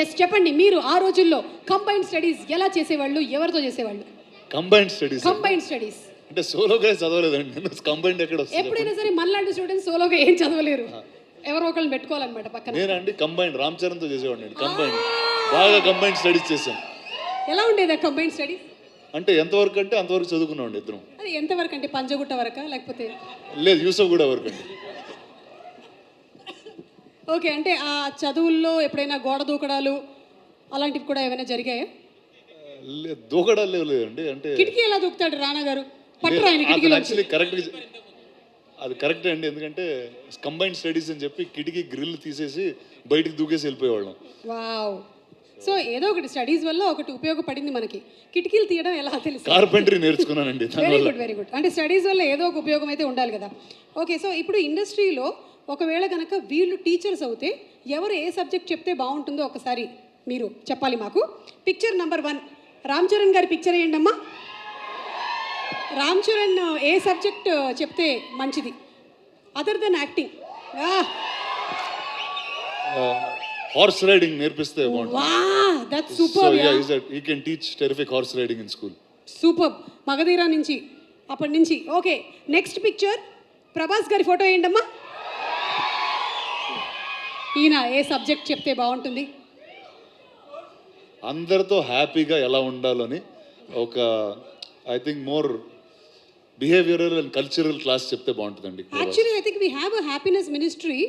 Yes చెప్పండి, మీరు ఆ రోజుల్లో కంబైన్డ్ స్టడీస్ ఎలా చేసేవాళ్ళు, ఎవరితో చేసేవాళ్ళు? కంబైన్డ్ స్టడీస్ అంటే సోలోగా చదవలేదండి, కంబైన్డ్ ఎక్కడ వస్తుంది? ఎప్పుడైనా సరే మనలాంటి స్టూడెంట్స్ సోలోగా ఏం చదవలేరు, ఎవరో ఒకళ్ళని పెట్టుకోవాలన్నమాట పక్కన. నేనండి కంబైన్డ్ రామ్ చరణ్తో చేసేవాడిని. కంబైన్డ్ బాగా కంబైన్డ్ స్టడీస్ చేసాం. ఎలా ఉండేది కంబైన్డ్ స్టడీస్? అంటే ఎంతవరకు అంటే అంతవరకు చదువుకున్నామండి ఇద్దరం. అది ఎంతవరకు అంటే పంజగుట్ట వరకా లేకపోతే? లేదు, యూసఫ్ కూడా వరకు అండి. ఓకే, అంటే ఆ చదువుల్లో ఎప్పుడైనా గోడ దూకడాలు అలాంటివి కూడా ఏమైనా జరిగాయా? లేదు, దూకడాలు లేదండి. అంటే కిటికీ ఎలా దూకుతాడు రానా గారు? పట్టరా ఆయన కిటికీలో? యాక్చువల్లీ అది కరెక్టే అండి, ఎందుకంటే కంబైన్డ్ స్టడీస్ అని చెప్పి కిటికీ గ్రిల్ తీసేసి బయటికి దూకేసి వెళ్ళిపోయేవాళ్ళం. వావ్. సో ఏదో ఒకటి స్టడీస్ వల్ల ఒకటి ఉపయోగపడింది మనకి. కిటికీలు తీయడం ఎలా తెలుసు? కార్పెంటరీ నేర్చుకున్నానండి. Very good, very good. అంటే స్టడీస్ వల్ల ఏదో ఒక ఉపయోగం అయితే ఉండాలి కదా. ఓకే, సో ఇప్పుడు ఇండస్ట్రీలో ఒకవేళ కనుక వీళ్ళు టీచర్స్ అవుతే ఎవరు ఏ సబ్జెక్ట్ చెప్తే బాగుంటుందో ఒకసారి మీరు చెప్పాలి మాకు. పిక్చర్ నెంబర్ 1 రామ్ చరణ్ గారి పిక్చర్ వేయండి అమ్మా. రామ్ చరణ్ ఏ సబ్జెక్ట్ చెప్తే మంచిది other than acting? Horse riding నేర్పిస్తే బాగుంటుంది. Wow, that's super. He can teach terrific horse riding in school. Super. Magadheera నుంచి అప్పటి నుంచి. ఓకే, నెక్స్ట్ పిక్చర్ ప్రభాస్ గారి ఫోటో వేయండి అమ్మా. ఈయన ఏ సబ్జెక్ట్ చెప్తే బాగుంటుంది? అందరితో హ్యాపీగా ఎలా ఉండాలని ఒక I think more behavioural and cultural class చెప్తే బాగుంటుందండి. Actually I think we have a happiness ministry.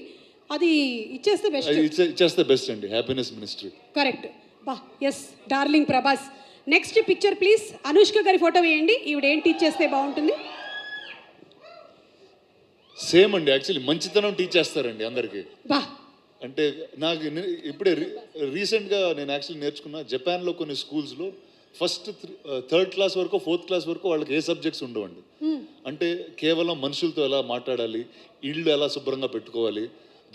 అది ఇచ్చేస్తే బెస్ట్. ఇచ్చేస్తే బెస్ట్ అండి, హ్యాపీనెస్ మినిస్ట్రీ. కరెక్ట్. బా, yes darling Prabhas. Next picture please. Anushka గారి ఫోటో వేయండి. ఈవిడ ఏం టీచ్ చేస్తే బాగుంటుంది? సేమ్ అండి, యాక్చువల్లీ మంచితనం టీచ్ చేస్తారండి అందరికీ. బా, అంటే నాకు ఇప్పుడే రీసెంట్గా నేను యాక్చువల్లీ నేర్చుకున్న జపాన్లో కొన్ని స్కూల్స్లో ఫస్ట్ 3rd క్లాస్ వరకు 4th క్లాస్ వరకు వాళ్ళకి ఏ సబ్జెక్ట్స్ ఉండవండి. అంటే కేవలం మనుషులతో ఎలా మాట్లాడాలి, ఇళ్ళు ఎలా శుభ్రంగా పెట్టుకోవాలి,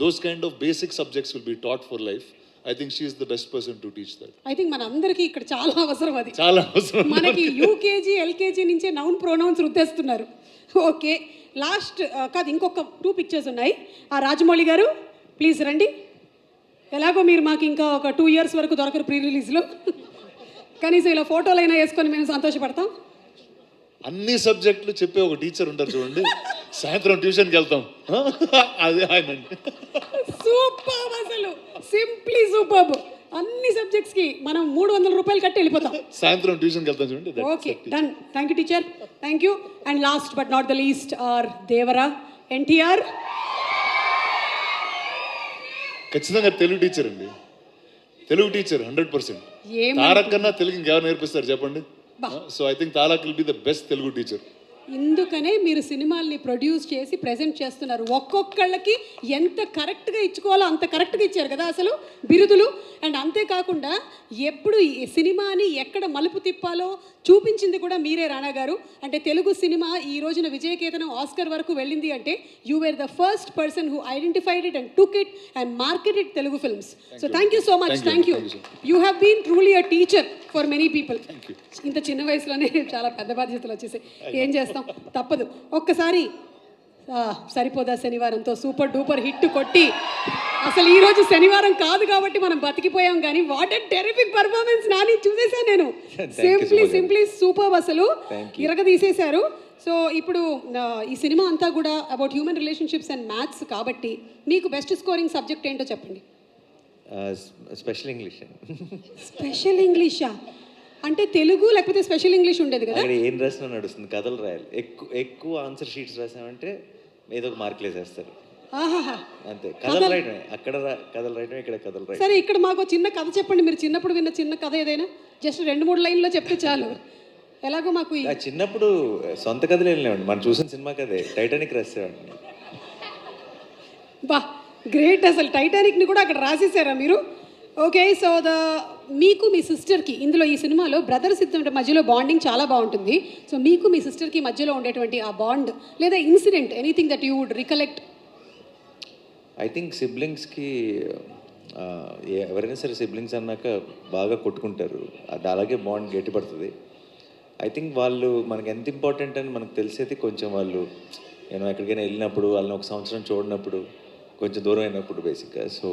those kind of basic subjects will be taught for life. I think she is the best person to teach that. I think మన అందరికీ ఇక్కడ చాలా అవసరం అది. చాలా అవసరం. మనకి యూకేజీ ఎల్కేజీ నుంచే నౌన్ ప్రొనౌన్స్ రుద్దేస్తున్నారు. ఓకే, లాస్ట్ కాదు, ఇంకొక 2 పిక్చర్స్ ఉన్నాయి. ఆ రాజమౌళి గారు ప్లీజ్ రండి. ఎలాగో మీరు మాకు ఇంకా ఒక 2 years వరకు దొరకరు ప్రీ రిలీజ్లో. కనీసం ఇలా ఫోటోలైనా వేసుకొని మేము సంతోషపడతాం. అన్ని సబ్జెక్టులు చెప్పే ఒక టీచర్ ఉంటారు చూడండి, సాయంత్రం ట్యూషన్కి వెళ్తాం, అదే ఆయన. సూపర్, అసలు సింప్లీ సూపర్. అన్ని సబ్జెక్ట్స్కి మనం 300 రూపాయలు కట్టి వెళ్ళిపోతాం. సాయంత్రం ట్యూషన్కి వెళ్తాం చూడండి. Okay, done. Thank you teacher, thank you. And last but not the least our Devara NTR. ఖచ్చితంగా తెలుగు టీచర్ అండి, తెలుగు టీచర్ 100%. తారక్ కన్నా తెలుగు ఇంకెవరు నేర్పిస్తారు చెప్పండి? So I think Tarak will be the best Telugu teacher. ఇందుకనే మీరు సినిమాల్ని ప్రొడ్యూస్ చేసి ప్రెజెంట్ చేస్తున్నారు. ఒక్కొక్కళ్ళకి ఎంత కరెక్ట్గా ఇచ్చుకోవాలో అంత కరెక్ట్గా ఇచ్చారు కదా అసలు బిరుదులు. అండ్ అంతేకాకుండా ఎప్పుడు ఈ సినిమాని ఎక్కడ మలుపు తిప్పాలో చూపించింది కూడా మీరే రానా గారు. అంటే తెలుగు సినిమా ఈ రోజున విజయకేతనం ఆస్కర్ వరకు వెళ్ళింది అంటే you were the first person who identified it and took it and marketed Telugu films. So thank you so much. Thank you. You have been truly a teacher for many people. ఇంత చిన్న వయసులోనే చాలా పెద్ద బాధ్యతలు వచ్చేసాయి, ఏం చేస్తాం, తప్పదు. ఒక్కసారి సరిపోదా శనివారంతో సూపర్ డూపర్ హిట్ కొట్టి, అసలు ఈరోజు శనివారం కాదు కాబట్టి మనం బతికిపోయాం, కానీ what a terrific performance Nani చూసేసాను నేను. సింప్లీ సూపర్, అసలు ఇరగదీసేశారు. సో ఇప్పుడు ఈ సినిమా అంతా కూడా about human relationships and maths కాబట్టి మీకు బెస్ట్ స్కోరింగ్ సబ్జెక్ట్ ఏంటో చెప్పండి. Special English. స్పెషల్ ఇంగ్లీషా? అంటే తెలుగు లేకపోతే స్పెషల్ ఇంగ్లీష్ ఉండేది కదా? అక్కడ ఏం రాసినా నడుస్తుంది, కథలు రాయాలి. ఎక్కువ ఆన్సర్ షీట్స్ రాసామంటే ఏదో ఒక మార్కులు వేసేస్తారు. అంతే, కథలు రాయటమే. అక్కడ కథలు రాయటమే, ఇక్కడ కథలు రాయటం. సరే, ఇక్కడ మాకు చిన్న కథ చెప్పండి. మీరు చిన్నప్పుడు విన్న చిన్న కథ ఏదైనా జస్ట్ 2-3 లైన్లో చెప్తే చాలు. ఎలాగో మాకు చిన్నప్పుడు సొంత కథలు వెళ్ళినామండి, మనం చూసిన సినిమా కథే టైటానిక్ రాసేవాడిని. బా, గ్రేట్. అసలు టైటానిక్ని కూడా అక్కడ రాసేసారా మీరు? ఓకే, సో మీకు మీ సిస్టర్కి ఇందులో ఈ సినిమాలో బ్రదర్స్ ఇద్దరి మధ్యలో బాండింగ్ చాలా బాగుంటుంది. సో మీకు మీ సిస్టర్కి మధ్యలో ఉండేటువంటి ఆ బాండ్ లేదా incident, anything that you would recollect? I think సిబ్లింగ్స్కి ఎవరైనా సరే సిబ్లింగ్స్ అన్నాక బాగా కొట్టుకుంటారు, అది అలాగే బాండ్ గట్టిపడుతుంది. ఐ థింక్ వాళ్ళు మనకి ఎంత ఇంపార్టెంట్ అని మనకు తెలిసేది కొంచెం వాళ్ళు నేను ఎక్కడికైనా వెళ్ళినప్పుడు, వాళ్ళని 1 సంవత్సరం చూడనప్పుడు, కొంచెం దూరం అయినప్పుడు బేసిక్గా. సో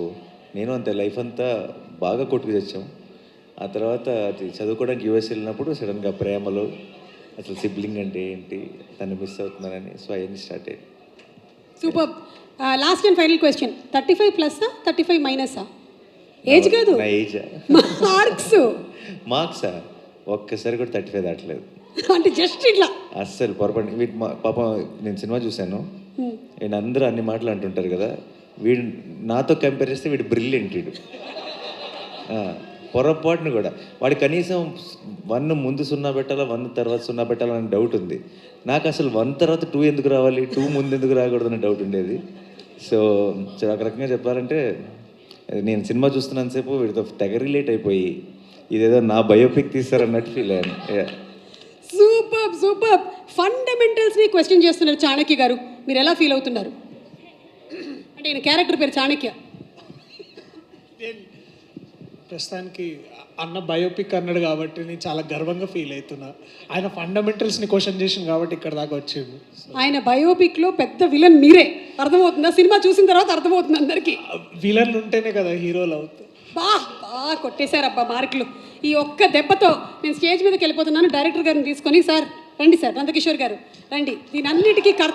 నేను అంతే లైఫ్ అంతా బాగా కొట్టుకు తెచ్చాం. ఆ తర్వాత అది చదువుకోవడానికి యూఎస్ వెళ్ళినప్పుడు సడన్గా ప్రేమలో అసలు సిబ్లింగ్ అంటే ఏంటి, తను మిస్ అవుతున్నానని, సో అవన్నీ స్టార్ట్ అయ్యాయి. Super. Last and final question, 35 ప్లస్సా 35 మైనసా? ఏజ్ కాదు, నా ఏజా? మార్క్సా? ఒక్కసారి కూడా 35 దాటలేదు. అంటే జస్ట్ ఇట్లా అస్సలు పొరపాటు. వీటి పాపం నేను సినిమా చూశాను, నేను అందరూ అన్ని మాటలు అంటుంటారు కదా, వీడు నాతో కంపేర్ చేస్తే వీడు బ్రిలియంట్. వీడు పొరపాటును కూడా వాడు కనీసం 1 ముందు 0 పెట్టాలా, 1 తర్వాత 0 పెట్టాలా అని డౌట్ ఉంది. నాకు అసలు 1 తర్వాత 2 ఎందుకు రావాలి, 2 ముందు ఎందుకు రాకూడదని డౌట్ ఉండేది. సో ఒక రకంగా చెప్పాలంటే నేను సినిమా చూస్తున్నంతసేపు వీడితో తెగ రిలేట్ అయిపోయి ఇదేదో నా బయోపిక్ తీస్తారన్నట్టు ఫీల్ అయ్యాను. Super super. ఫండమెంటల్స్ని క్వశ్చన్ చేస్తున్నారు చాణక్య గారు, మీరు ఎలా ఫీల్ అవుతున్నారు? అంటే ఈయన క్యారెక్టర్ పేరు చాణక్య. ప్రస్తుతానికి అన్న బయోపిక్ అన్నాడు కాబట్టి నేను చాలా గర్వంగా ఫీల్ అవుతున్నా. ఆయన ఫండమెంటల్స్ని క్వశ్చన్ చేసింది కాబట్టి ఇక్కడ దాకా వచ్చింది. ఆయన బయోపిక్లో పెద్ద విలన్ మీరే, అర్థమవుతుందా? సినిమా చూసిన తర్వాత అర్థమవుతుంది అందరికీ. విలన్లు ఉంటేనే కదా హీరోలు అవుతారు. బాగా కొట్టేశారబ్బా మార్కులు. ఈ ఒక్క దెబ్బతో నేను స్టేజ్ మీదకి వెళ్ళిపోతున్నాను. డైరెక్టర్ గారిని తీసుకొని, సార్ రండి, సార్ నందకిషోర్ గారు రండి, దీని అన్నిటికీ